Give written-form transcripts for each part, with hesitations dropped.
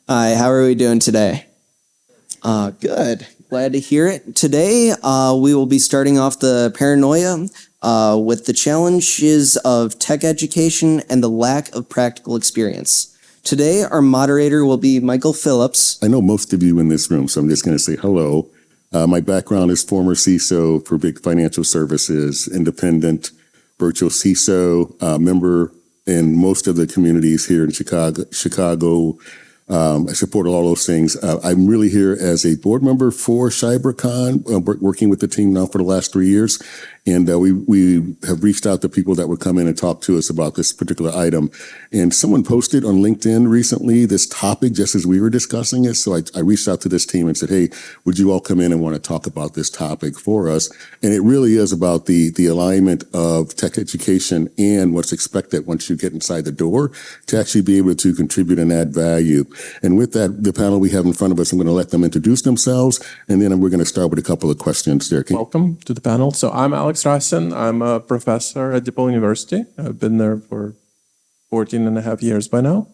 Hi, how are we doing today? Good. Glad to hear it. Today, we will be starting off the paranoia with the challenges of tech education and the lack of practical experience. Today, our moderator will be Michael Phillips. I know most of you in this room, so I'm just going to say hello. My background is former CISO for big financial services, independent, virtual CISO, member in most of the communities here in Chicago. I support all those things. I'm really here as a board member for ChiBrrCon, working with the team now for the last 3 years. And we have reached out to people that would come in and talk to us about this particular item. And someone posted on LinkedIn recently this topic just as we were discussing it. So I reached out to this team and said, hey, would you all come in and want to talk about this topic for us? And it really is about the alignment of tech education and what's expected once you get inside the door to actually be able to contribute and add value. And with that, the panel we have in front of us, I'm going to let them introduce themselves, and then we're going to start with a couple of questions there. Welcome to the panel. So I'm Alex Rassen. I'm a professor at DePaul University. I've been there for 14 and a half years by now.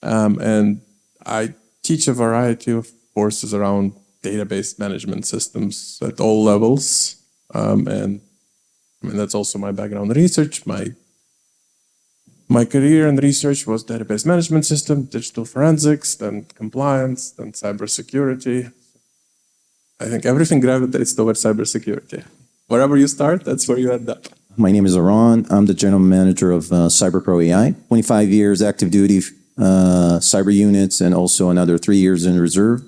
And I teach a variety of courses around database management systems at all levels. And I mean, that's also my background in research. My career in research was database management system, digital forensics, then compliance, then cybersecurity. I think everything gravitates towards cybersecurity. Wherever you start, that's where you end up. My name is Aron. I'm the general manager of CyberPro AI. 25 years active duty cyber units and also another 3 years in reserve.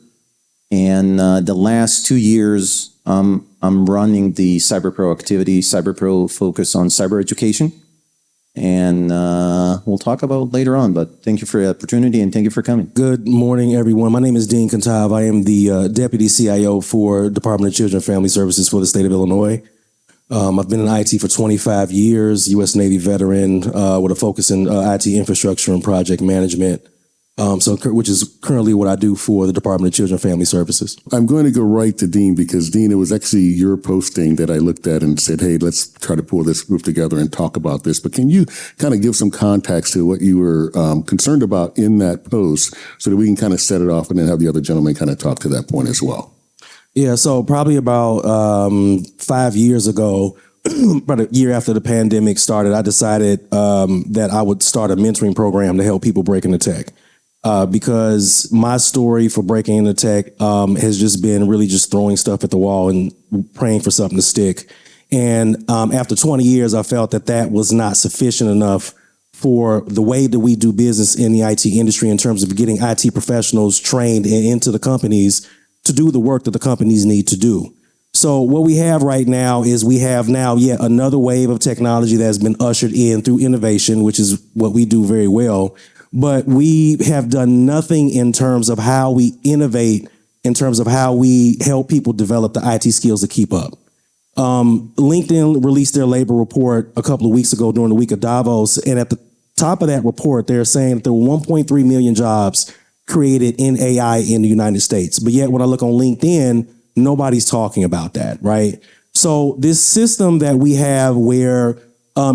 And the last 2 years, I'm running the CyberPro activity. CyberPro focus on cyber education. And we'll talk about later on, but thank you for the opportunity and thank you for coming. Good morning, everyone. My name is Dean Cantave. I am the Deputy CIO for Department of Children and Family Services for the state of Illinois. I've been in IT for 25 years, U.S. Navy veteran with a focus in IT infrastructure and project management, which is currently what I do for the Department of Children and Family Services. I'm going to go right to Dean because, Dean, it was actually your posting that I looked at and said, hey, let's try to pull this group together and talk about this. But can you kind of give some context to what you were concerned about in that post so that we can kind of set it off and then have the other gentleman kind of talk to that point as well? Yeah, so probably about 5 years ago, about a year after the pandemic started, I decided that I would start a mentoring program to help people break into tech. Because my story for breaking into tech has just been really just throwing stuff at the wall and praying for something to stick. And after 20 years, I felt that that was not sufficient enough for the way that we do business in the IT industry in terms of getting IT professionals trained and into the companies to do the work that the companies need to do. So what we have right now is we have now yet another wave of technology that has been ushered in through innovation, which is what we do very well. But we have done nothing in terms of how we innovate, in terms of how we help people develop the IT skills to keep up. LinkedIn released their labor report a couple of weeks ago during the week of Davos. And at the top of that report, they're saying that there were 1.3 million jobs created in AI in the United States. But yet when I look on LinkedIn, nobody's talking about that, right? So this system that we have where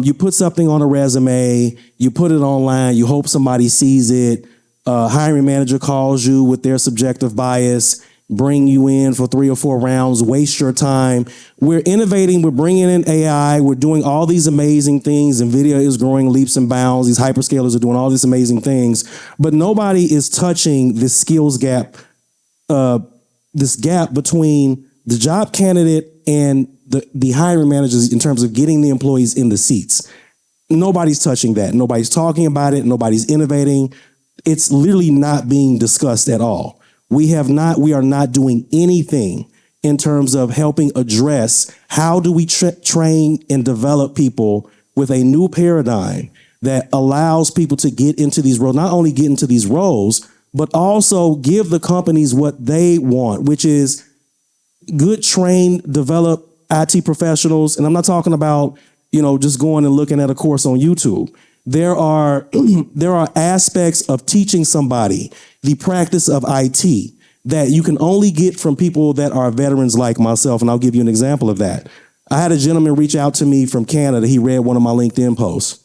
you put something on a resume, you put it online, you hope somebody sees it, hiring manager calls you with their subjective bias, bring you in for 3 or 4 rounds, waste your time. We're innovating, we're bringing in AI, we're doing all these amazing things. NVIDIA is growing leaps and bounds. These hyperscalers are doing all these amazing things, but nobody is touching this skills gap, this gap between the job candidate and the hiring managers in terms of getting the employees in the seats. Nobody's touching that. Nobody's talking about it. Nobody's innovating. It's literally not being discussed at all. We are not doing anything in terms of helping address how do we train and develop people with a new paradigm that allows people to get into these roles, not only get into these roles, but also give the companies what they want, which is good trained, developed IT professionals. And I'm not talking about, just going and looking at a course on YouTube. There are aspects of teaching somebody the practice of IT that you can only get from people that are veterans like myself. And I'll give you an example of that. I had a gentleman reach out to me from Canada. He read one of my LinkedIn posts.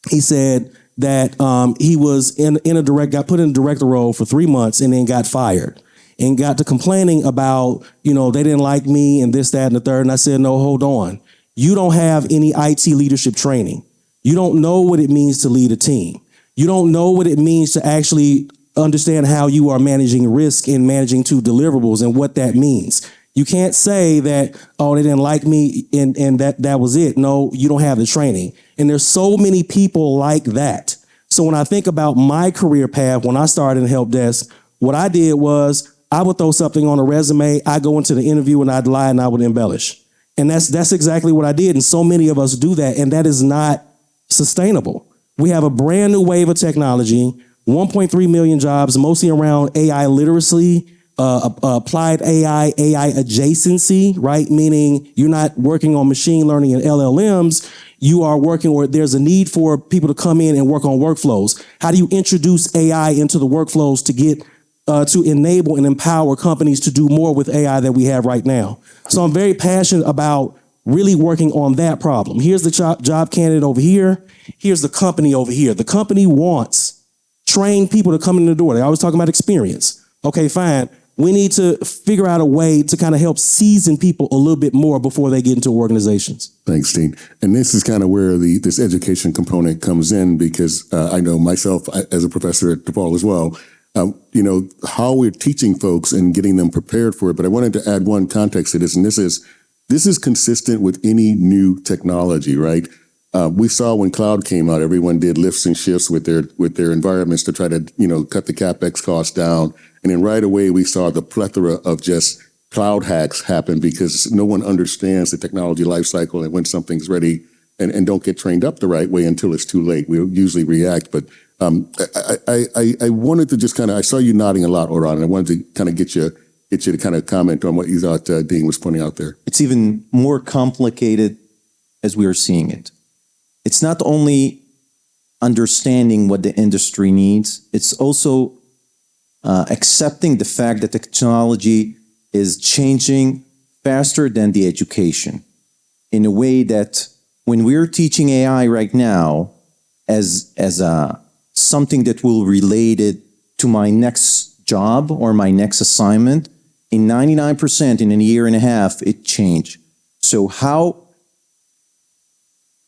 He said, that he was got put in a director role for 3 months and then got fired and got to complaining about, they didn't like me and this, that, and the third. And I said, no, hold on. You don't have any IT leadership training. You don't know what it means to lead a team. You don't know what it means to actually understand how you are managing risk and managing two deliverables and what that means. You can't say that, oh, they didn't like me and that was it. No, you don't have the training. And there's so many people like that. So when I think about my career path, when I started in help desk, what I did was I would throw something on a resume, I go into the interview and I'd lie and I would embellish. And that's exactly what I did. And so many of us do that, and that is not sustainable. We have a brand new wave of technology, 1.3 million jobs, mostly around AI literacy, applied AI adjacency, right? Meaning you're not working on machine learning and LLMs. You are working where there's a need for people to come in and work on workflows. How do you introduce AI into the workflows to get to enable and empower companies to do more with AI that we have right now? So I'm very passionate about really working on that problem. Here's the job candidate over here. Here's the company over here. The company wants trained people to come in the door. They always talk about experience. Okay, fine. We need to figure out a way to kind of help season people a little bit more before they get into organizations. Thanks, Dean. And this is kind of where this education component comes in, because I know myself as a professor at DePaul as well, how we're teaching folks and getting them prepared for it. But I wanted to add one context to this, and this is consistent with any new technology, right? We saw when cloud came out, everyone did lifts and shifts with their environments to try to, cut the CapEx costs down. And then right away, we saw the plethora of just cloud hacks happen because no one understands the technology life cycle and when something's ready and don't get trained up the right way until it's too late. We usually react. But I wanted to just I saw you nodding a lot, Oran, and I wanted to kind of get you to kind of comment on what you thought Dean was pointing out there. It's even more complicated as we are seeing it. It's not only understanding what the industry needs, it's also accepting the fact that the technology is changing faster than the education, in a way that when we're teaching AI right now as something that will relate it to my next job or my next assignment, in 99% in a year and a half, it changed. So how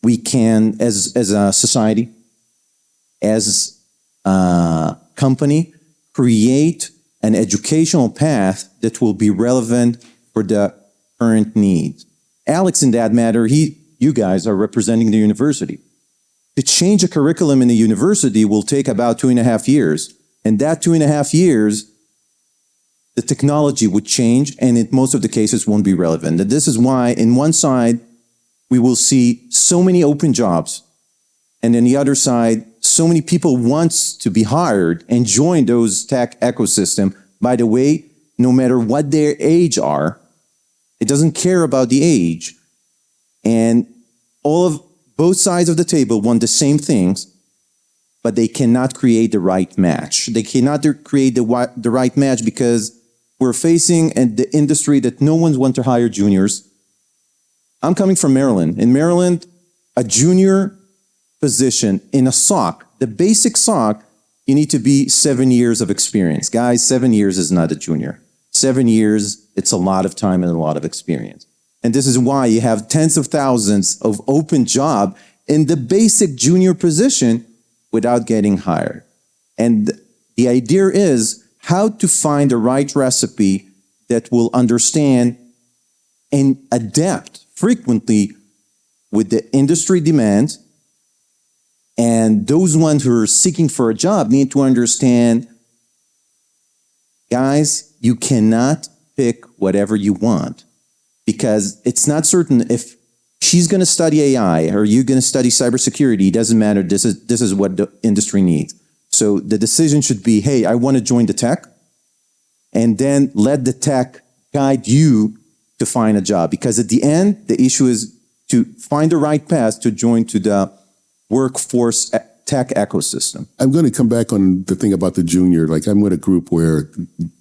we can, as a society, as a company, create an educational path that will be relevant for the current needs. Alex, in that matter, you guys are representing the university. To change a curriculum in the university will take about 2.5 years. And that 2.5 years, the technology would change, and in most of the cases won't be relevant. And this is why, in one side, we will see so many open jobs, and on the other side, so many people want to be hired and join those tech ecosystem. By the way, no matter what their age are, it doesn't care about the age. And both sides of the table want the same things, but they cannot create the right match. They cannot create the right match because we're facing the industry that no one wants to hire juniors. I'm coming from Maryland. In Maryland, a junior position in a SOC, the basic SOC, you need to be 7 years of experience. Guys, 7 years is not a junior. 7 years, it's a lot of time and a lot of experience. And this is why you have tens of thousands of open job in the basic junior position without getting hired. And the idea is how to find the right recipe that will understand and adapt frequently with the industry demands. And those ones who are seeking for a job need to understand, guys, you cannot pick whatever you want, because it's not certain if she's going to study AI or you're going to study cybersecurity. It doesn't matter. This is what the industry needs. So the decision should be, hey, I want to join the tech, and then let the tech guide you to find a job. Because at the end, the issue is to find the right path to join to the workforce tech ecosystem. I'm going to come back on the thing about the junior. Like, I'm with a group where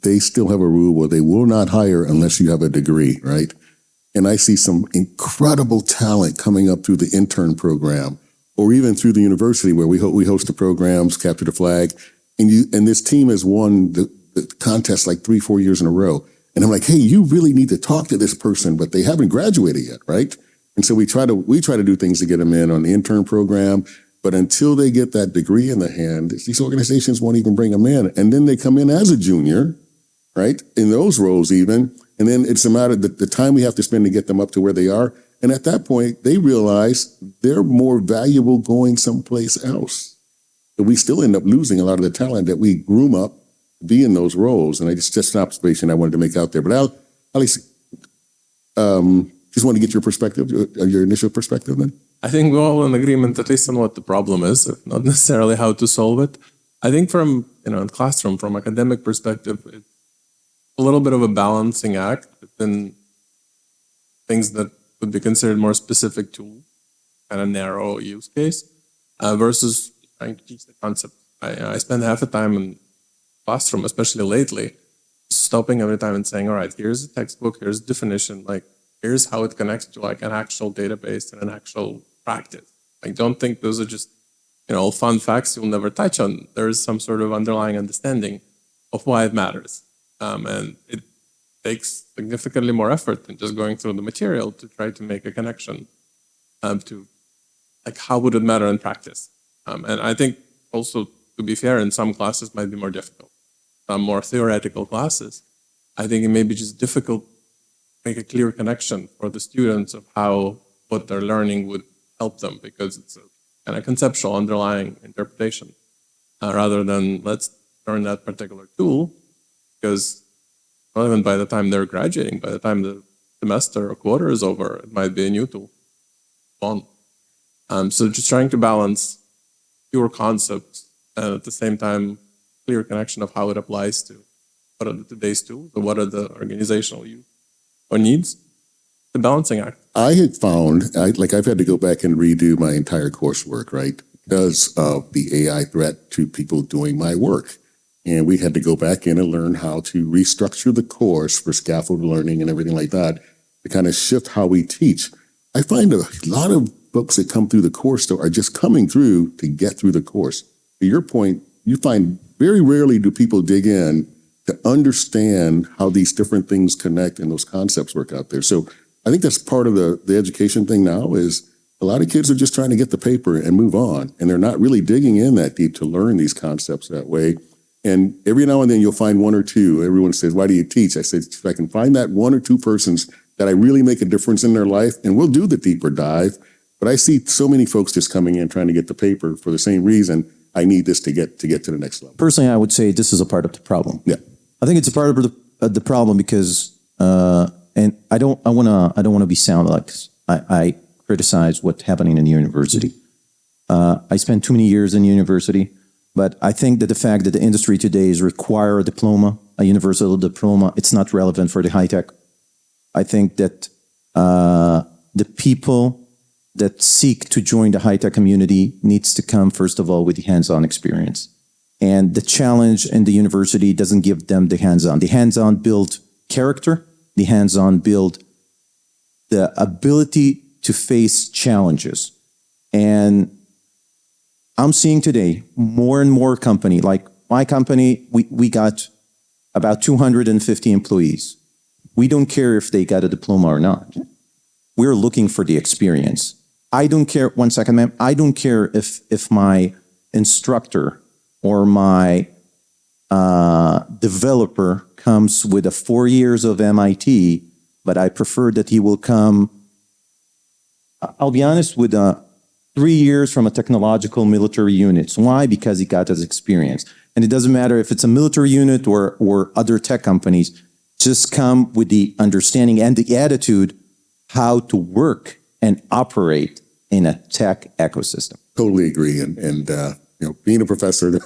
they still have a rule where they will not hire unless you have a degree, right? And I see some incredible talent coming up through the intern program or even through the university where we host the programs, Capture the Flag, and this team has won the contest like 3-4 years in a row. And I'm like, hey, you really need to talk to this person, but they haven't graduated yet, right? And so we try to do things to get them in on the intern program, but until they get that degree in the hand, these organizations won't even bring them in. And then they come in as a junior, right, in those roles even, and then it's a matter of the time we have to spend to get them up to where they are. And at that point, they realize they're more valuable going someplace else. But we still end up losing a lot of the talent that we groom up to be in those roles. And it's just an observation I wanted to make out there. But Alex, just want to get your perspective, your initial perspective then. I think we're all in agreement, at least on what the problem is, not necessarily how to solve it. I think from, in classroom, from academic perspective, it's a little bit of a balancing act within things that would be considered more specific to kind of narrow use case versus trying to teach the concept. I spend half the time in classroom, especially lately, stopping every time and saying, all right, here's a textbook, here's a definition, like here's how it connects to like an actual database and an actual practice. I don't think those are just, all fun facts you'll never touch on. There is some sort of underlying understanding of why it matters. And it takes significantly more effort than just going through the material to try to make a connection to like how would it matter in practice. And I think also, to be fair, in some classes might be more difficult. Some more theoretical classes, I think it may be just difficult to make a clear connection for the students of how what they're learning would help them, because it's a kind of conceptual underlying interpretation rather than let's learn that particular tool, because not even by the time they're graduating, by the time the semester or quarter is over, it might be a new tool. So just trying to balance pure concepts and at the same time clear connection of how it applies to what are today's tools or what are the organizational use or needs. The balancing act. I had found, I've had to go back and redo my entire coursework, right? Because of the AI threat to people doing my work. And we had to go back in and learn how to restructure the course for scaffold learning and everything like that to kind of shift how we teach. I find a lot of folks that come through the course though are just coming through to get through the course. To your point, you find very rarely do people dig in to understand how these different things connect and those concepts work out there. So I think that's part of the education thing now is a lot of kids are just trying to get the paper and move on. And they're not really digging in that deep to learn these concepts that way. And every now and then you'll find one or two. Everyone says, why do you teach? I said, if I can find that one or two persons that I really make a difference in their life, and we'll do the deeper dive. But I see so many folks just coming in trying to get the paper for the same reason. I need this to get to the next level. Personally, I would say this is a part of the problem. Yeah. I think it's a part of the problem because, and I don't want to be sound like I criticize what's happening in the university. I spent too many years in university, but I think that the fact that the industry today is require a diploma, a universal diploma, it's not relevant for the high tech. I think that the people that seek to join the high tech community needs to come first of all with the hands-on experience. And the challenge in the university doesn't give them the hands-on. The hands-on build character, the hands-on build the ability to face challenges. And I'm seeing today more and more company, like my company, we got about 250 employees. We don't care if they got a diploma or not. We're looking for the experience. I don't care, one second, ma'am. I don't care if my instructor or my developer comes with 4 years of MIT, but I prefer that he will come, I'll be honest, with 3 years from a technological military unit. Why? Because he got his experience. And it doesn't matter if it's a military unit or other tech companies, just come with the understanding and the attitude how to work and operate in a tech ecosystem. Totally agree. And being a professor,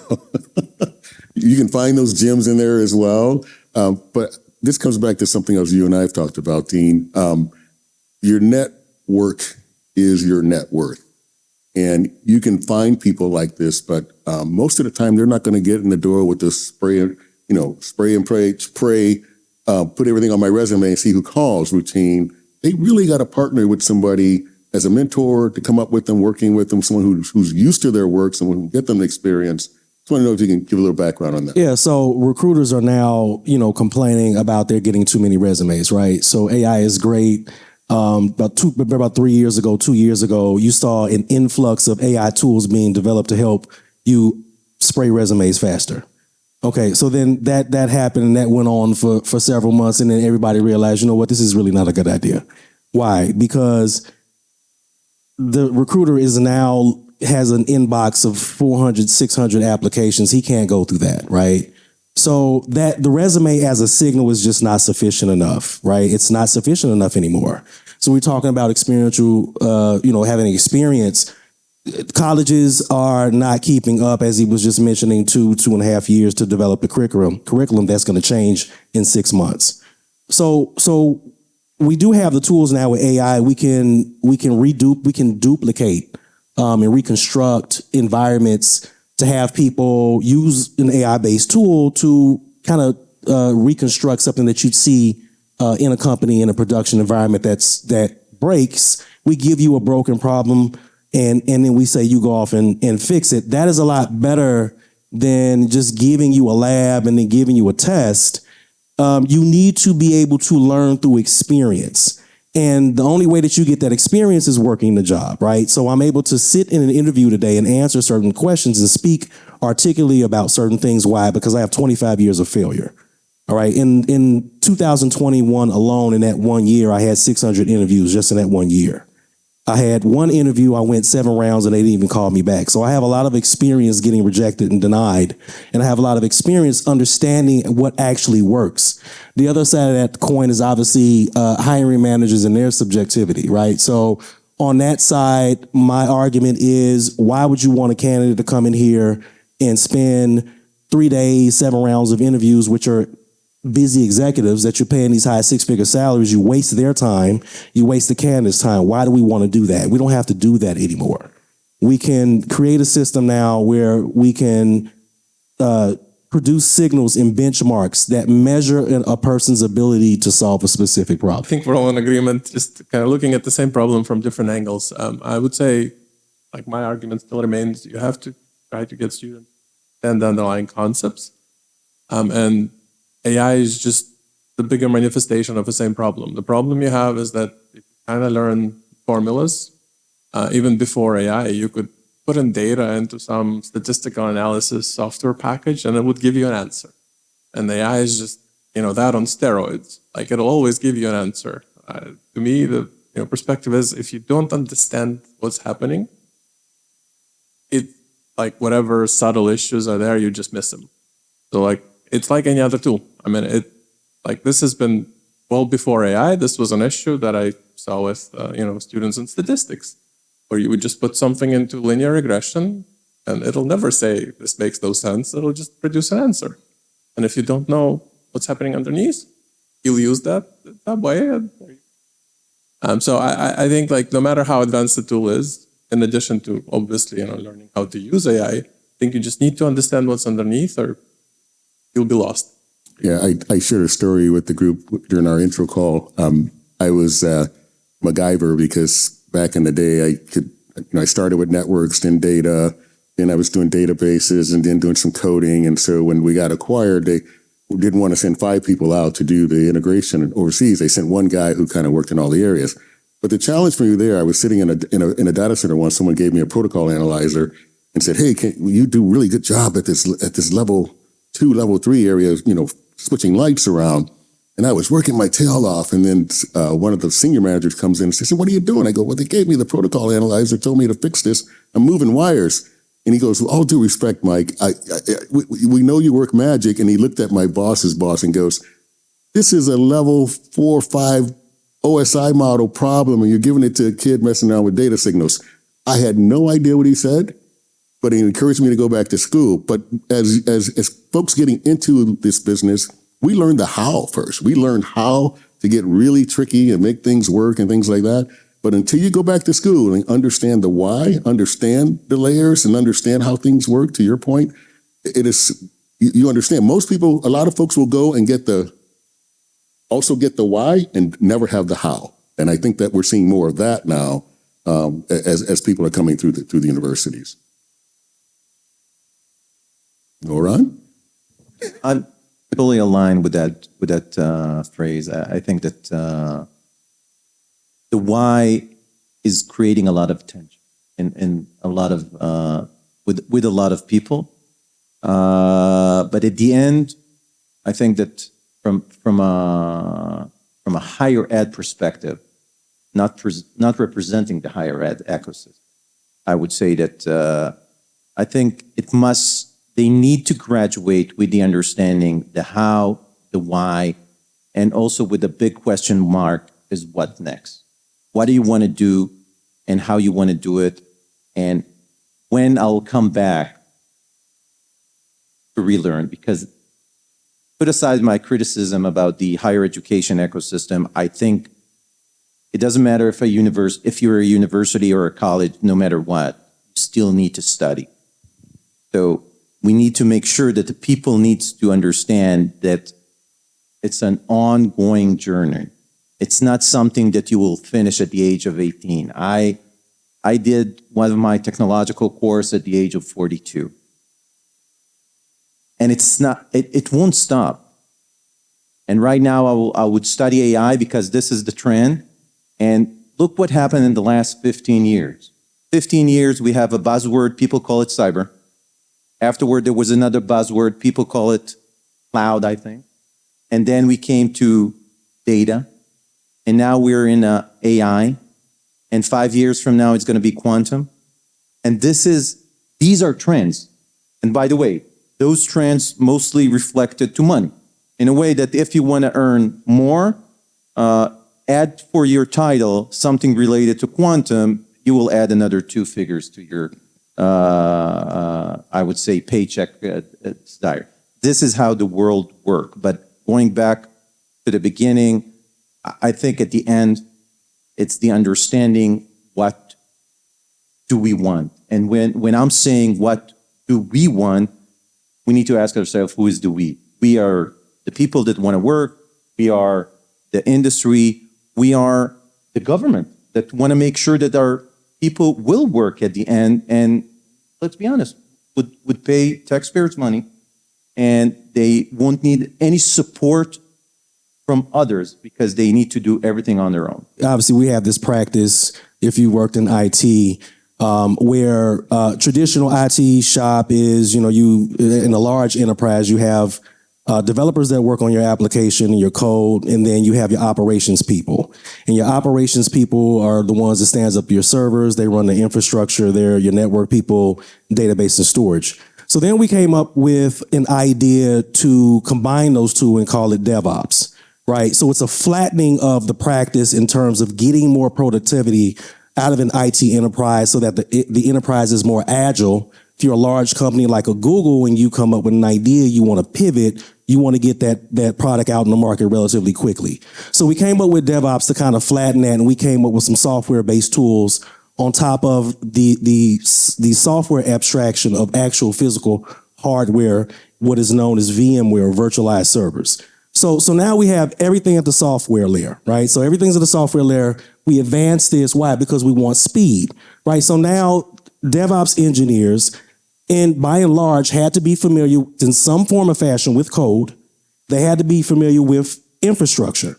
you can find those gems in there as well. But this comes back to something else you and I have talked about, Dean. Your network is your net worth. And you can find people like this, but most of the time they're not going to get in the door with this spray and pray, put everything on my resume and see who calls routine. They really got to partner with somebody as a mentor to come up with them, working with them, someone who's used to their work, someone who can get them the experience. Just want to know if you can give a little background on that. Yeah, so recruiters are now, complaining about they're getting too many resumes, right? So AI is great. About 3 years ago, 2 years ago, you saw an influx of AI tools being developed to help you spray resumes faster. Okay, so then that happened and that went on for several months, and then everybody realized, you know what, this is really not a good idea. Why? Because the recruiter has an inbox of 400, 600 applications. He can't go through that, right? So that the resume as a signal is just not sufficient enough, right? It's not sufficient enough anymore. So we're talking about experiential, having experience. Colleges are not keeping up, as he was just mentioning, 2.5 years to develop a curriculum that's going to change in 6 months. So we do have the tools now with AI. We can duplicate and reconstruct environments to have people use an AI-based tool to kind of reconstruct something that you'd see in a company, in a production environment that breaks. We give you a broken problem, and then we say you go off and fix it. That is a lot better than just giving you a lab and then giving you a test. You need to be able to learn through experience. And the only way that you get that experience is working the job, right? So I'm able to sit in an interview today and answer certain questions and speak articulately about certain things. Why? Because I have 25 years of failure. All right. In 2021 alone, in that 1 year, I had 600 interviews just in that 1 year. I had one interview, I went 7 rounds and they didn't even call me back. So I have a lot of experience getting rejected and denied. And I have a lot of experience understanding what actually works. The other side of that coin is obviously hiring managers and their subjectivity, right? So on that side, my argument is, why would you want a candidate to come in here and spend 3 days, 7 rounds of interviews, which are busy executives that you're paying these high 6-figure salaries? You waste their time, you waste the candidate's time. Why do we want to do that? We don't have to do that anymore. We can create a system now where we can produce signals and benchmarks that measure a person's ability to solve a specific problem. I think we're all in agreement, just kind of looking at the same problem from different angles. I would say, like, my argument still remains, you have to try to get students and the underlying concepts. And AI is just the bigger manifestation of the same problem. The problem you have is that if you kind of learn formulas, even before AI, you could put in data into some statistical analysis software package and it would give you an answer. And the AI is just, that on steroids. Like, it'll always give you an answer. To me, the perspective is, if you don't understand what's happening, like, whatever subtle issues are there, you just miss them. So, like, it's like any other tool. I mean, this has been well before AI. This was an issue that I saw with, students in statistics, where you would just put something into linear regression and it'll never say this makes no sense. It'll just produce an answer. And if you don't know what's happening underneath, you'll use that way. So I think, like, no matter how advanced the tool is, in addition to obviously, learning how to use AI, I think you just need to understand what's underneath or you'll be lost. Yeah, I shared a story with the group during our intro call. I was MacGyver because back in the day, I started with networks, then data, then I was doing databases and then doing some coding. And so when we got acquired, they didn't want to send 5 people out to do the integration overseas. They sent one guy who kind of worked in all the areas. But the challenge for me there, I was sitting in a data center once. Someone gave me a protocol analyzer and said, "Hey, you do a really good job at this level 2, level 3 areas, switching lights around." And I was working my tail off. And then one of the senior managers comes in and says, "What are you doing?" I go, "Well, they gave me the protocol analyzer, told me to fix this. I'm moving wires." And he goes, "With all due respect, Mike, we know you work magic." And he looked at my boss's boss and goes, "This is a level 4 or 5 OSI model problem, and you're giving it to a kid messing around with data signals." I had no idea what he said, but he encouraged me to go back to school. But as folks getting into this business, we learned the how first. We learned how to get really tricky and make things work and things like that. But until you go back to school and understand the why, understand the layers, and understand how things work, to your point, you understand. A lot of folks will go and get the why and never have the how. And I think that we're seeing more of that now. as people are coming through the universities. All right. I'm fully aligned with that phrase. I think that the why is creating a lot of tension and a lot of with a lot of people. But at the end, I think that from a higher ed perspective, not representing the higher ed ecosystem, I would say that I think they need to graduate with the understanding, the how, the why, and also with the big question mark is what next? What do you want to do and how you want to do it? And when I'll come back to relearn, because put aside my criticism about the higher education ecosystem, I think it doesn't matter if you're a university or a college, no matter what, you still need to study. So we need to make sure that the people needs to understand that it's an ongoing journey. It's not something that you will finish at the age of 18. I did one of my technological course at the age of 42. And it won't stop. And right now I would study AI because this is the trend. And look what happened in the last 15 years. 15 years, we have a buzzword, people call it cyber. Afterward, there was another buzzword, people call it cloud, I think. And then we came to data. And now we're in AI. And 5 years from now, it's going to be quantum. And these are trends. And by the way, those trends mostly reflected to money. In a way that if you want to earn more, add for your title something related to quantum, you will add another 2 figures to your, I would say, paycheck desire. This is how the world works. But going back to the beginning, I think at the end, it's the understanding what do we want. And when I'm saying what do we want, we need to ask ourselves, who is the we? We are the people that want to work. We are the industry. We are the government that want to make sure that our people will work at the end. And let's be honest, would pay taxpayers' money, and they won't need any support from others because they need to do everything on their own. Obviously, we have this practice, if you worked in IT, where traditional IT shop is, you in a large enterprise, you have developers that work on your application and your code, and then you have your operations people. And your operations people are the ones that stands up your servers, they run the infrastructure, they're your network people, database and storage. So then we came up with an idea to combine those two and call it DevOps, right? So it's a flattening of the practice in terms of getting more productivity out of an IT enterprise so that the enterprise is more agile. If you're a large company like a Google and you come up with an idea, you want to pivot, you want to get that product out in the market relatively quickly. So we came up with DevOps to kind of flatten that, and we came up with some software-based tools on top of the software abstraction of actual physical hardware, what is known as VMware, virtualized servers. So now we have everything at the software layer, right? So everything's at the software layer. We advance this. Why? Because we want speed, right? So now DevOps engineers, and by and large, had to be familiar in some form or fashion with code. They had to be familiar with infrastructure.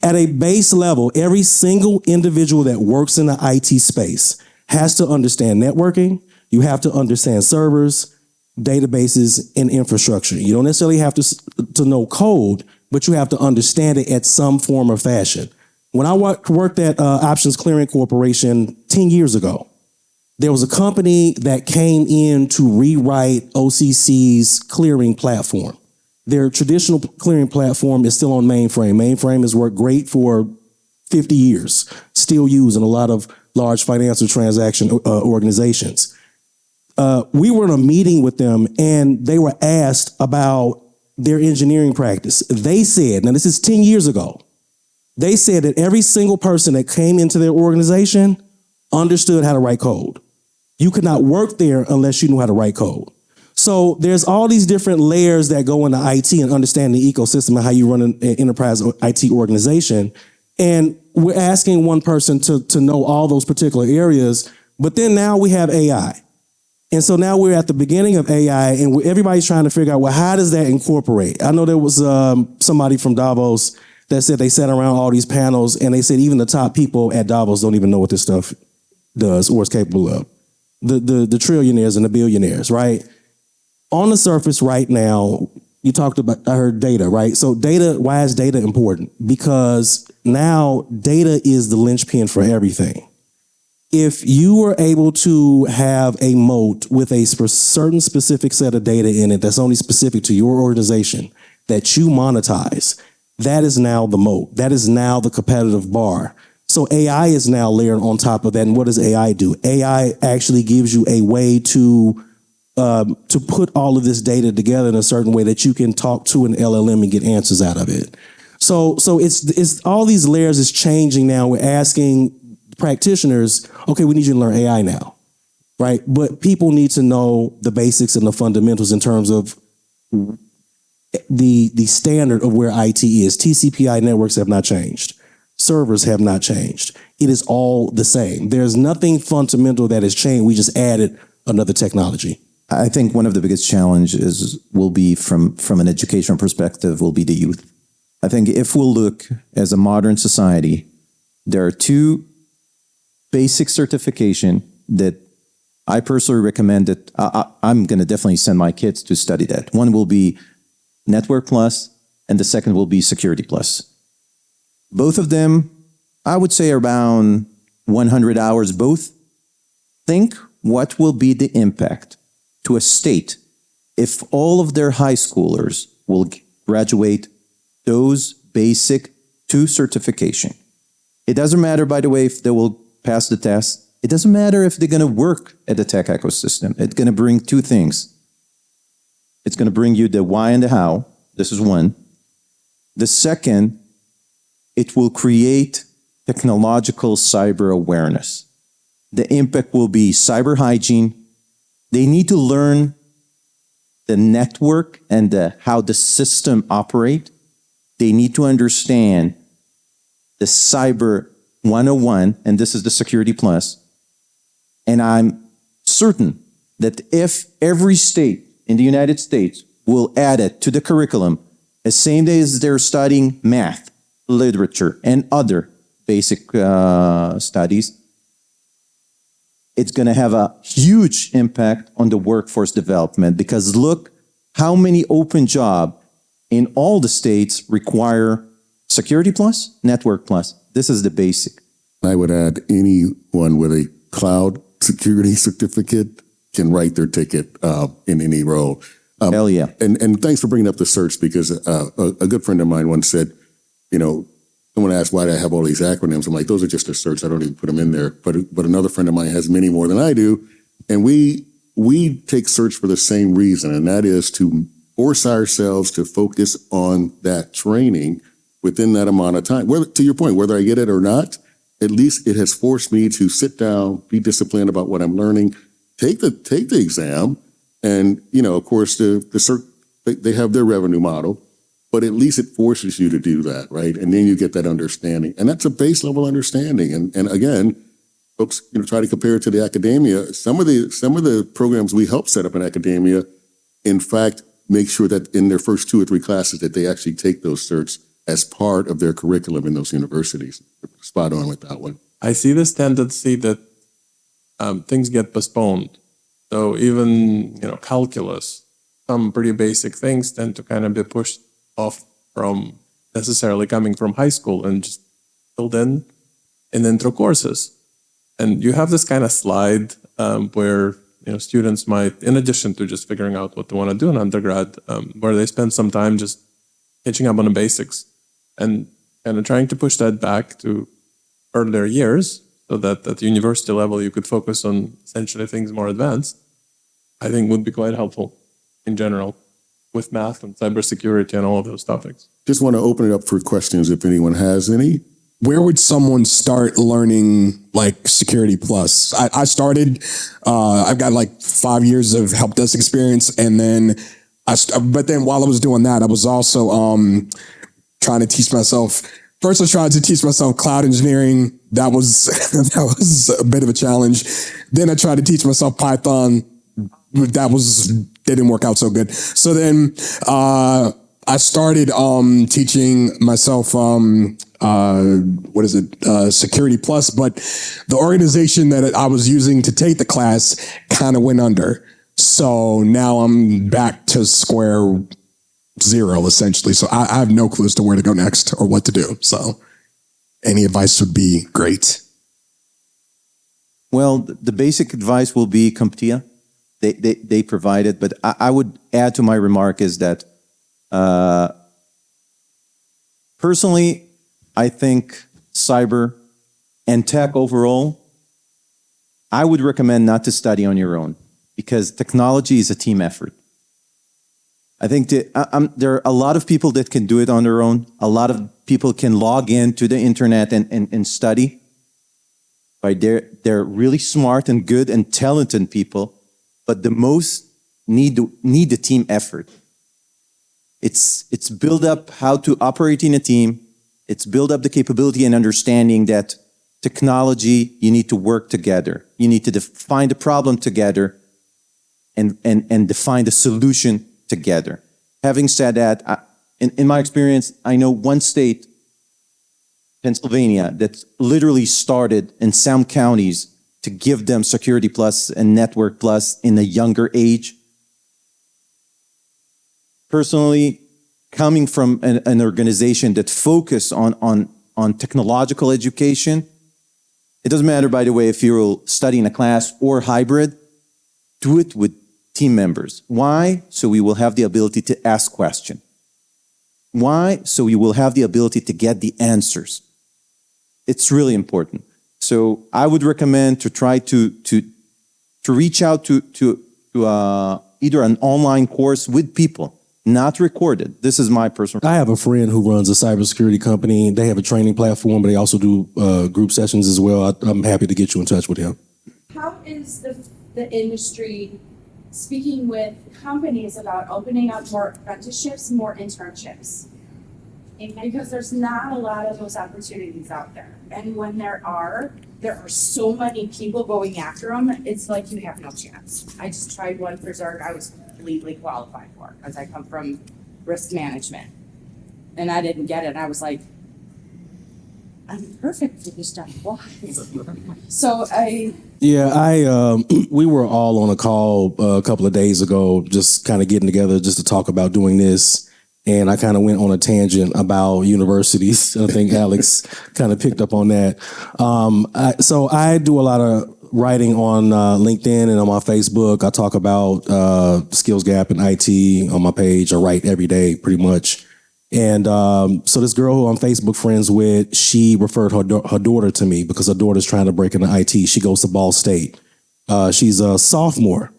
At a base level, every single individual that works in the IT space has to understand networking. You have to understand servers, databases, and infrastructure. You don't necessarily have to know code, but you have to understand it at some form or fashion. When I worked at Options Clearing Corporation 10 years ago, there was a company that came in to rewrite OCC's clearing platform. Their traditional clearing platform is still on mainframe. Mainframe has worked great for 50 years, still used in a lot of large financial transaction organizations. We were in a meeting with them, and they were asked about their engineering practice. They said, now this is 10 years ago, they said that every single person that came into their organization understood how to write code. You could not work there unless you knew how to write code. So there's all these different layers that go into IT and understand the ecosystem and how you run an enterprise IT organization. And we're asking one person to know all those particular areas, but then now we have AI. And so now we're at the beginning of AI, and everybody's trying to figure out, well, how does that incorporate? I know there was somebody from Davos that said they sat around all these panels, and they said even the top people at Davos don't even know what this stuff does or is capable of. The trillionaires and the billionaires, right? On the surface right now, you talked about, I heard data, right? So data, why is data important? Because now data is the linchpin for everything. If you were able to have a moat with a certain specific set of data in it that's only specific to your organization that you monetize, that is now the moat. That is now the competitive bar. So AI is now layered on top of that. And what does AI do? AI actually gives you a way to put all of this data together in a certain way that you can talk to an LLM and get answers out of it. So it's all these layers is changing now. We're asking practitioners, okay, we need you to learn AI now, right? But people need to know the basics and the fundamentals in terms of the standard of where IT is. TCP/IP networks have not changed. Servers have not changed. It is all the same. There's nothing fundamental that has changed. We just added another technology. I think one of the biggest challenges will be from an educational perspective will be the youth. I think if we'll look as a modern society, there are two basic certification that I personally recommend that I'm going to definitely send my kids to study that. One will be Network Plus, and the second will be Security Plus. Both of them, I would say around 100 hours both. Think what will be the impact to a state if all of their high schoolers will graduate those basic two certification. It doesn't matter, by the way, if they will pass the test. It doesn't matter if they're going to work at the tech ecosystem. It's going to bring two things. It's going to bring you the why and the how. This is one. The second, it will create technological cyber awareness. The impact will be cyber hygiene. They need to learn the network and how the system operate. They need to understand the cyber 101, and this is the Security Plus. And I'm certain that if every state in the United States will add it to the curriculum, the same day as they're studying math, literature, and other basic studies, it's going to have a huge impact on the workforce development, because look how many open jobs in all the states require Security Plus, Network Plus. This is the basic. I would add anyone with a cloud security certificate can write their ticket in any role. Hell yeah. And thanks for bringing up the search, because a good friend of mine once said, you know, someone asked why do I have all these acronyms? I'm like, those are just a search. I don't even put them in there. But another friend of mine has many more than I do. And we take search for the same reason, and that is to force ourselves to focus on that training within that amount of time. Whether, to your point, whether I get it or not, at least it has forced me to sit down, be disciplined about what I'm learning, take the exam, and of course they have their revenue model, but at least it forces you to do that, right? And then you get that understanding, and that's a base level understanding. And again, folks, try to compare it to the academia. Some of the programs we help set up in academia, in fact, make sure that in their first 2 or 3 classes that they actually take those certs as part of their curriculum in those universities. Spot on with that one. I see this tendency that things get postponed. So even, calculus, some pretty basic things tend to kind of be pushed off from necessarily coming from high school and just filled in intro courses. And you have this kind of slide where students might, in addition to just figuring out what they want to do in undergrad, where they spend some time just catching up on the basics and kind of trying to push that back to earlier years so that at the university level you could focus on essentially things more advanced, I think would be quite helpful in general with math and cybersecurity and all of those topics. Just want to open it up for questions if anyone has any. Where would someone start learning like Security Plus? I started, I've got like 5 years of help desk experience. And then but then while I was doing that, I was also trying to teach myself first I tried to teach myself cloud engineering. That was that was a bit of a challenge. Then I tried to teach myself Python. That didn't work out so good. So then I started teaching myself Security Plus, but the organization that I was using to take the class kind of went under. So now I'm back to square zero, essentially. So I have no clue as to where to go next or what to do. So any advice would be great. Well, the basic advice will be CompTIA. They provide it, but I would add to my remark is that personally, I think cyber and tech overall, I would recommend not to study on your own because technology is a team effort. I think there are a lot of people that can do it on their own. A lot of people can log in to the internet and study. Right? They're really smart and good and talented people, but the most need the team effort. It's build up how to operate in a team. It's build up the capability and understanding that technology, you need to work together. You need to define the problem together and define the solution together. Having said that, in my experience, I know one state, Pennsylvania, that literally started in some counties to give them Security Plus and Network Plus in a younger age. Personally, coming from an organization that focus on technological education, it doesn't matter, by the way, if you're studying a class or hybrid, do it with team members. Why? So we will have the ability to ask questions. Why? So we will have the ability to get the answers. It's really important. So I would recommend to try to reach out to either an online course with people, not recorded. This is my personal. I have a friend who runs a cybersecurity company. They have a training platform, but they also do group sessions as well. I'm happy to get you in touch with him. How is the industry speaking with companies about opening up more apprenticeships, more internships? Because there's not a lot of those opportunities out there. And when there are so many people going after them, it's like you have no chance. I just tried one for Zerg I was completely qualified for because I come from risk management. And I didn't get it. I was like, I'm perfect for this job. Why? So we were all on a call a couple of days ago, just kind of getting together just to talk about doing this. And I kind of went on a tangent about universities. I think Alex kind of picked up on that. So I do a lot of writing on LinkedIn and on my Facebook. I talk about SkillsGap and IT on my page. I write every day pretty much. And so this girl who I'm Facebook friends with, she referred her daughter to me because her daughter's trying to break into IT. She goes to Ball State. She's a sophomore.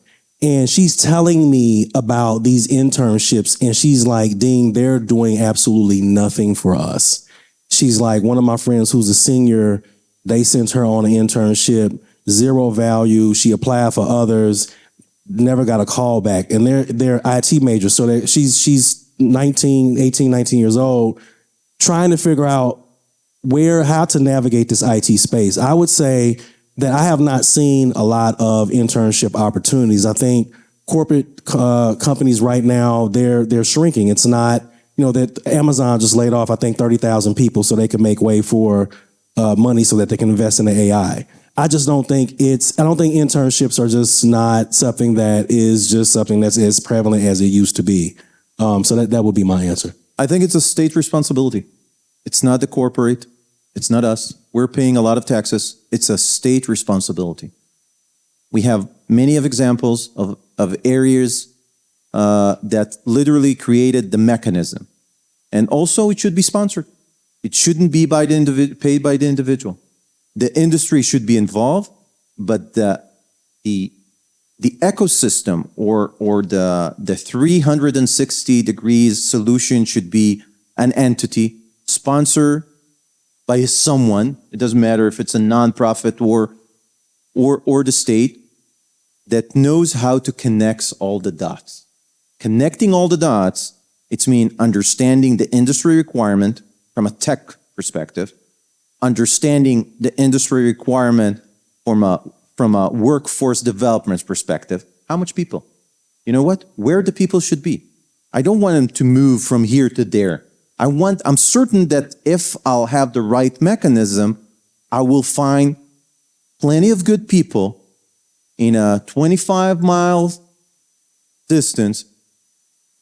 And she's telling me about these internships. And she's like, Dean, they're doing absolutely nothing for us. She's like, one of my friends who's a senior, they sent her on an internship, zero value. She applied for others, never got a call back. And they're IT majors. So she's 18, 19 years old, trying to figure out how to navigate this IT space. I would say that I have not seen a lot of internship opportunities. I think corporate companies right now, they're shrinking. It's not, that Amazon just laid off, I think, 30,000 people so they can make way for money so that they can invest in the AI. I don't think internships are just not something that is just something that's as prevalent as it used to be. So that would be my answer. I think it's a state responsibility. It's not the corporate. It's not us. We're paying a lot of taxes. It's a state responsibility. We have many of examples of areas that literally created the mechanism. And also it should be sponsored. It shouldn't be paid by the individual. The industry should be involved, but the ecosystem or the 360 degrees solution should be an entity sponsored by someone. It doesn't matter if it's a nonprofit or the state that knows how to connect all the dots. Connecting all the dots, it's mean understanding the industry requirement from a tech perspective, understanding the industry requirement from a workforce development perspective. How much people? You know what? Where the people should be. I don't want them to move from here to there. I'm certain that if I'll have the right mechanism, I will find plenty of good people in a 25-mile distance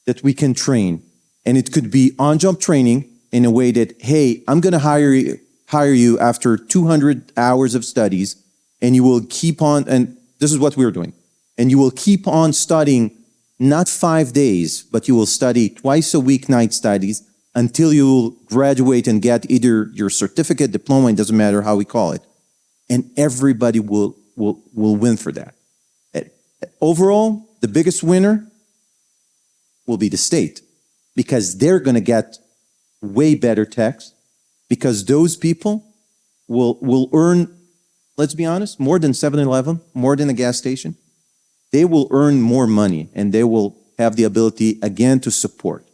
that we can train. And it could be on-job training in a way that, hey, I'm going to hire you after 200 hours of studies, and you will keep on, and this is what we're doing, and you will keep on studying not 5 days, but you will study twice a week night studies until you will graduate and get either your certificate, diploma, it doesn't matter how we call it. And everybody will win for that. Overall, the biggest winner will be the state, because they're going to get way better tax, because those people will earn, let's be honest, more than 7-Eleven, more than a gas station. They will earn more money, and they will have the ability, again, to support.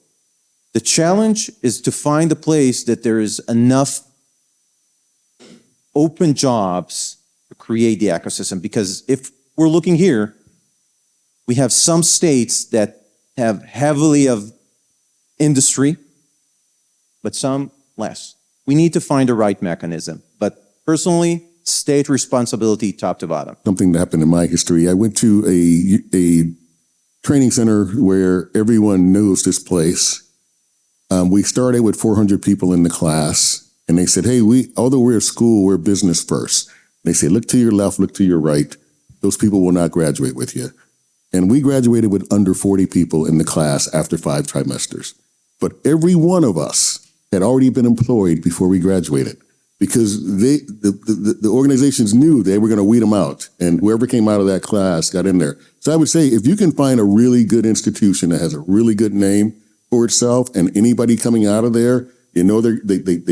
The challenge is to find a place that there is enough open jobs to create the ecosystem. Because if we're looking here, we have some states that have heavily of industry, but some less. We need to find the right mechanism. But personally, state responsibility top to bottom. Something that happened in my history. I went to a training center where everyone knows this place. We started with 400 people in the class, and they said, hey, although we're a school, we're business first. They say, look to your left, look to your right. Those people will not graduate with you. And we graduated with under 40 people in the class after 5 trimesters. But every one of us had already been employed before we graduated, because the organizations knew they were going to weed them out, and whoever came out of that class got in there. So I would say, if you can find a really good institution that has a really good name for itself, and anybody coming out of there, you know, they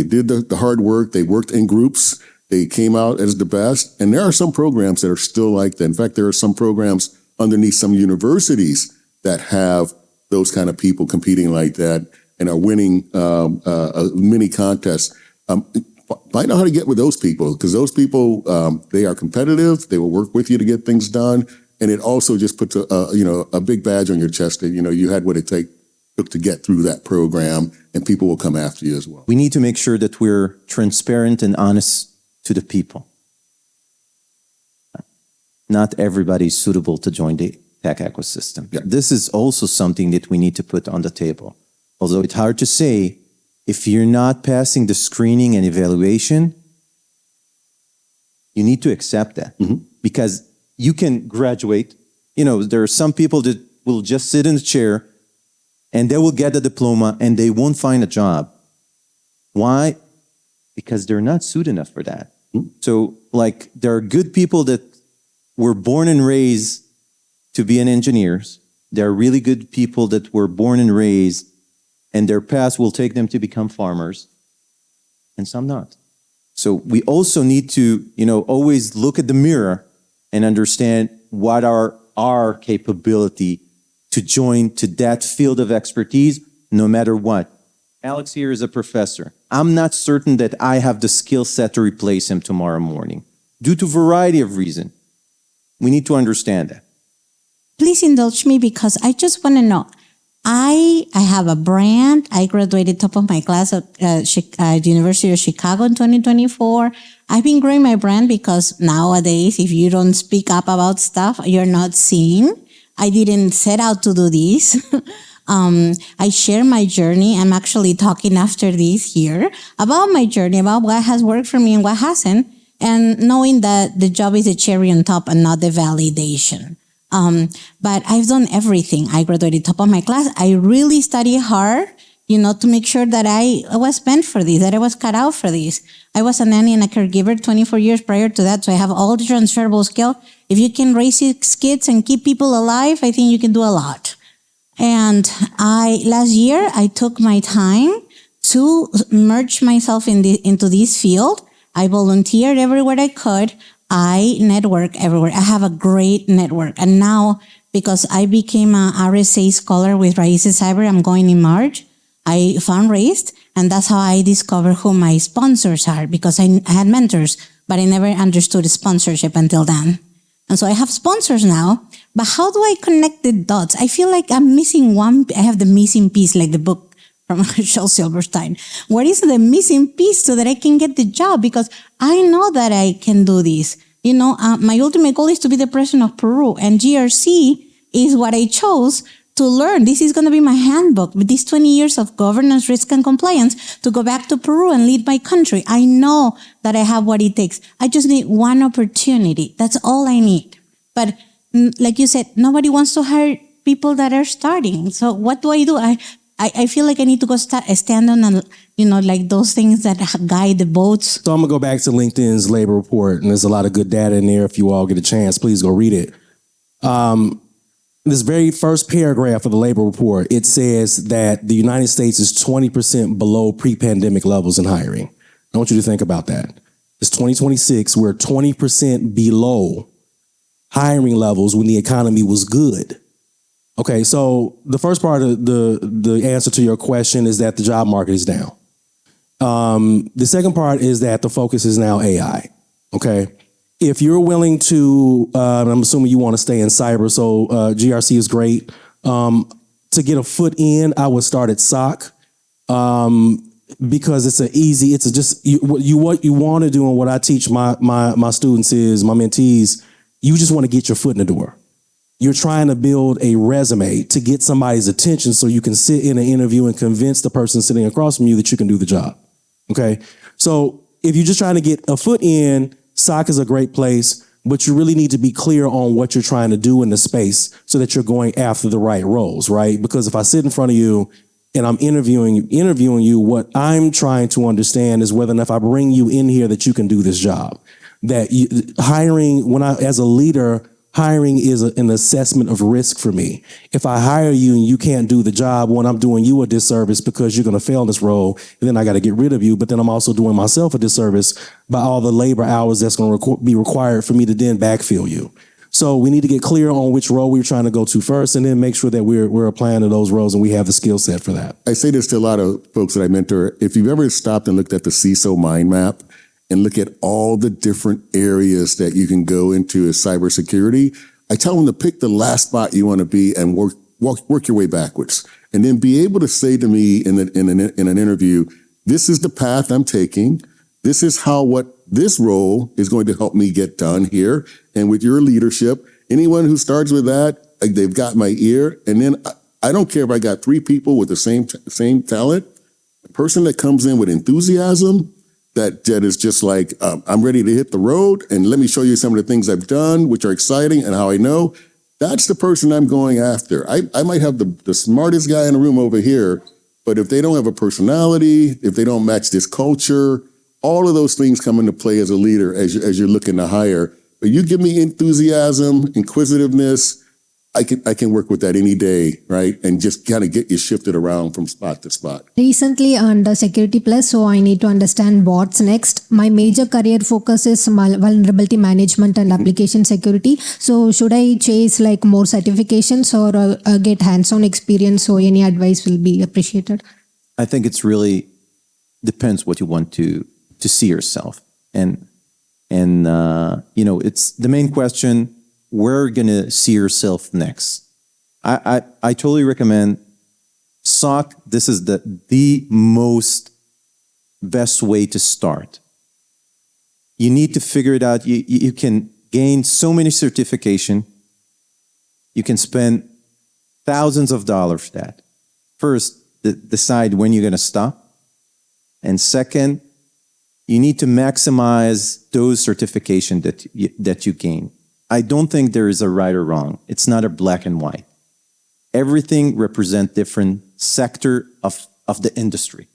did the hard work, they worked in groups, they came out as the best. And there are some programs that are still like that. In fact, there are some programs underneath some universities that have those kind of people competing like that and are winning mini contests. Find out how to get with those people, because those people, they are competitive. They will work with you to get things done. And it also just puts a big badge on your chest that, you know, you had what it took to get through that program, and people will come after you as well. We need to make sure that we're transparent and honest to the people. Not everybody is suitable to join the tech ecosystem. Yeah. This is also something that we need to put on the table. Although it's hard to say, if you're not passing the screening and evaluation, you need to accept that. Mm-hmm. Because you can graduate. You know, there are some people that will just sit in the chair and they will get a diploma and they won't find a job. Why? Because they're not suited enough for that. Mm-hmm. So, like, there are good people that were born and raised to be an engineers. There are really good people that were born and raised, and their path will take them to become farmers, and some not. So we also need to, you know, always look at the mirror and understand what are our capability to join to that field of expertise, no matter what. Alex here is a professor. I'm not certain that I have the skill set to replace him tomorrow morning, due to a variety of reasons. We need to understand that. Please indulge me, because I just want to know. I have a brand. I graduated top of my class at the University of Chicago in 2024. I've been growing my brand because nowadays, if you don't speak up about stuff, you're not seen. I didn't set out to do this. I share my journey. I'm actually talking after this here about my journey, about what has worked for me and what hasn't, and knowing that the job is a cherry on top and not the validation. But I've done everything. I graduated top of my class. I really studied hard, you know, to make sure that I was meant for this, that I was cut out for this. I was a nanny and a caregiver 24 years prior to that, so I have all the transferable skill. If you can raise 6 kids and keep people alive, I think you can do a lot. And last year, I took my time to merge myself into this field. I volunteered everywhere I could. I network everywhere. I have a great network. And now, because I became a RSA scholar with Raíces Cyber, I'm going in March. I fundraised And that's how I discovered who my sponsors are, because I had mentors, but I never understood sponsorship until then. And so I have sponsors now, but how do I connect the dots? I feel like I'm missing I have the missing piece, like the book from Shel Silverstein. What is the missing piece so that I can get the job? Because I know that I can do this. My ultimate goal is to be the president of Peru, and GRC is what I chose to learn. This is going to be my handbook with these 20 years of governance, risk, and compliance to go back to Peru and lead my country. I know that I have what it takes. I just need one opportunity. That's all I need. But like you said, nobody wants to hire people that are starting. So what do? I feel like I need to go stand on, like those things that guide the boats. So I'm gonna go back to LinkedIn's labor report, and there's a lot of good data in there. If you all get a chance, please go read it. This very first paragraph of the labor report, it says that the United States is 20% below pre-pandemic levels in hiring. I want you to think about that. It's 2026, we're 20% below hiring levels when the economy was good. Okay, so the first part of the answer to your question is that the job market is down. The second part is that the focus is now AI, okay? If you're willing to, I'm assuming you want to stay in cyber, so GRC is great. To get a foot in, I would start at SOC because what you want to do and what I teach my students is, my mentees, you just want to get your foot in the door. You're trying to build a resume to get somebody's attention so you can sit in an interview and convince the person sitting across from you that you can do the job, okay? So if you're just trying to get a foot in, SOC is a great place, but you really need to be clear on what you're trying to do in the space so that you're going after the right roles, right? Because if I sit in front of you and I'm interviewing you, what I'm trying to understand is whether or not if I bring you in here that you can do this job. As a leader, hiring is an assessment of risk for me. If I hire you and you can't do the job, one, I'm doing you a disservice because you're going to fail in this role, and then I got to get rid of you. But then I'm also doing myself a disservice by all the labor hours that's going to be required for me to then backfill you. So we need to get clear on which role we're trying to go to first, and then make sure that we're applying to those roles and we have the skill set for that. I say this to a lot of folks that I mentor. If you've ever stopped and looked at the CISO mind map and look at all the different areas that you can go into as cybersecurity, I tell them to pick the last spot you want to be and work your way backwards. And then be able to say to me in an interview, this is the path I'm taking. This is what this role is going to help me get done here. And with your leadership, anyone who starts with that, they've got my ear. And then I don't care if I got 3 people with the same talent. A person that comes in with enthusiasm, that is just like, I'm ready to hit the road and let me show you some of the things I've done, which are exciting and how I know. That's the person I'm going after. I might have the smartest guy in the room over here, but if they don't have a personality, if they don't match this culture, all of those things come into play as a leader as you're looking to hire. But you give me enthusiasm, inquisitiveness, I can work with that any day, right? And just kind of get you shifted around from spot to spot. Recently under Security Plus, so I need to understand what's next. My major career focus is vulnerability management and application security. So should I chase like more certifications or get hands-on experience? So any advice will be appreciated. I think it's really depends what you want to see yourself. And it's the main question, where are you going to see yourself next? I totally recommend SOC. This is the most best way to start. You need to figure it out. You can gain so many certification. You can spend thousands of dollars for that. First, decide when you're going to stop. And second, you need to maximize those certifications that you gain. I don't think there is a right or wrong. It's not a black and white. Everything represents different sector of the industry.